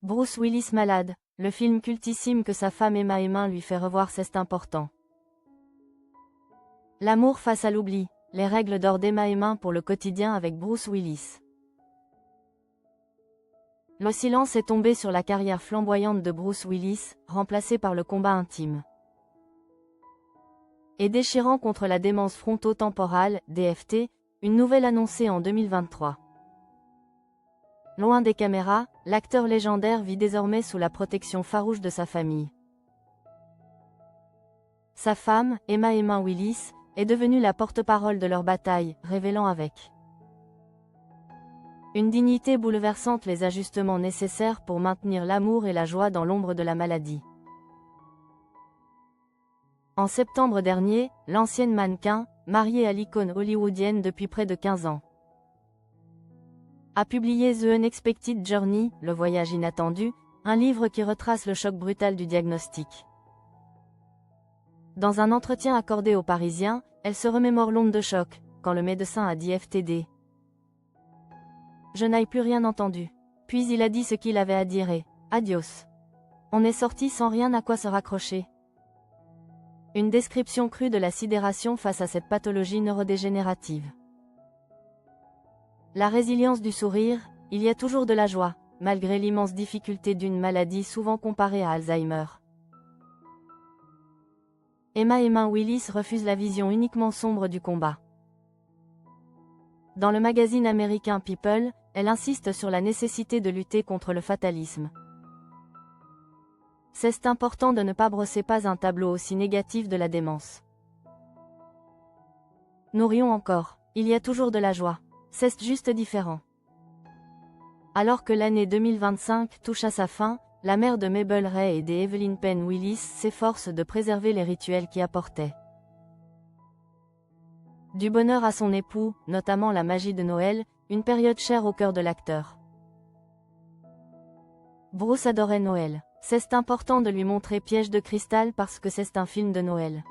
Bruce Willis malade, le film cultissime que sa femme Emma Heming lui fait revoir c'est important. L'amour face à l'oubli, les règles d'or d'Emma Heming pour le quotidien avec Bruce Willis. Le silence est tombé sur la carrière flamboyante de Bruce Willis, remplacée par le combat intime et déchirant contre la démence fronto-temporale, DFT, une nouvelle annoncée en 2023. Loin des caméras, l'acteur légendaire vit désormais sous la protection farouche de sa famille. Sa femme, Emma Heming Willis, est devenue la porte-parole de leur bataille, révélant avec une dignité bouleversante les ajustements nécessaires pour maintenir l'amour et la joie dans l'ombre de la maladie. En septembre dernier, l'ancienne mannequin, mariée à l'icône hollywoodienne depuis près de 15 ans, a publié The Unexpected Journey, le voyage inattendu, un livre qui retrace le choc brutal du diagnostic. Dans un entretien accordé aux Parisiens, elle se remémore l'onde de choc, quand le médecin a dit FTD. Je n'ai plus rien entendu. Puis il a dit ce qu'il avait à dire et adios. On est sorti sans rien à quoi se raccrocher. Une description crue de la sidération face à cette pathologie neurodégénérative. La résilience du sourire, il y a toujours de la joie, malgré l'immense difficulté d'une maladie souvent comparée à Alzheimer. Emma Heming Willis refuse la vision uniquement sombre du combat. Dans le magazine américain People, elle insiste sur la nécessité de lutter contre le fatalisme. C'est important de ne pas brosser pas un tableau aussi négatif de la démence. Nous rions encore, il y a toujours de la joie. C'est juste différent. Alors que l'année 2025 touche à sa fin, la mère de Mabel Ray et d'Evelyn Penn Willis s'efforce de préserver les rituels qui apportaient du bonheur à son époux, notamment la magie de Noël, une période chère au cœur de l'acteur. Bruce adorait Noël. C'est important de lui montrer Piège de cristal parce que c'est un film de Noël.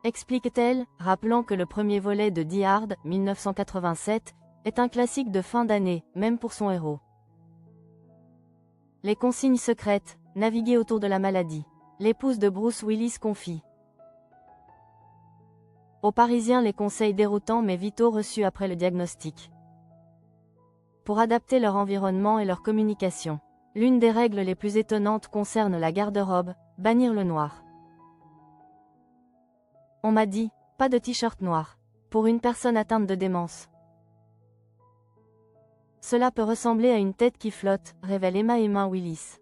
Explique-t-elle, rappelant que le premier volet de Die Hard, 1987, est un classique de fin d'année, même pour son héros. Les consignes secrètes, naviguer autour de la maladie. L'épouse de Bruce Willis confie aux Parisiens les conseils déroutants mais vitaux reçus après le diagnostic, pour adapter leur environnement et leur communication. L'une des règles les plus étonnantes concerne la garde-robe, bannir le noir. On m'a dit, pas de t-shirt noir, pour une personne atteinte de démence. Cela peut ressembler à une tête qui flotte, révèle Emma Heming Willis.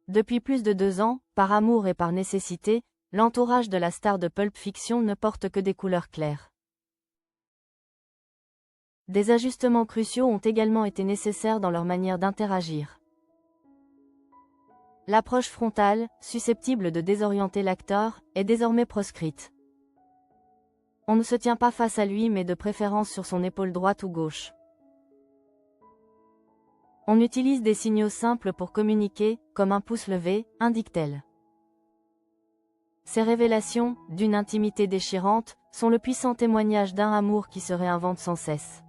Depuis plus de 2 ans, par amour et par nécessité, l'entourage de la star de Pulp Fiction ne porte que des couleurs claires. Des ajustements cruciaux ont également été nécessaires dans leur manière d'interagir. L'approche frontale, susceptible de désorienter l'acteur, est désormais proscrite. On ne se tient pas face à lui mais de préférence sur son épaule droite ou gauche. On utilise des signaux simples pour communiquer, comme un pouce levé, indique-t-elle. Ces révélations, d'une intimité déchirante, sont le puissant témoignage d'un amour qui se réinvente sans cesse.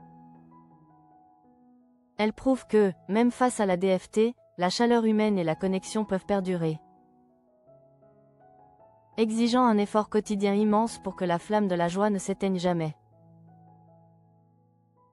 Elles prouvent que, même face à la DFT, la chaleur humaine et la connexion peuvent perdurer, exigeant un effort quotidien immense pour que la flamme de la joie ne s'éteigne jamais.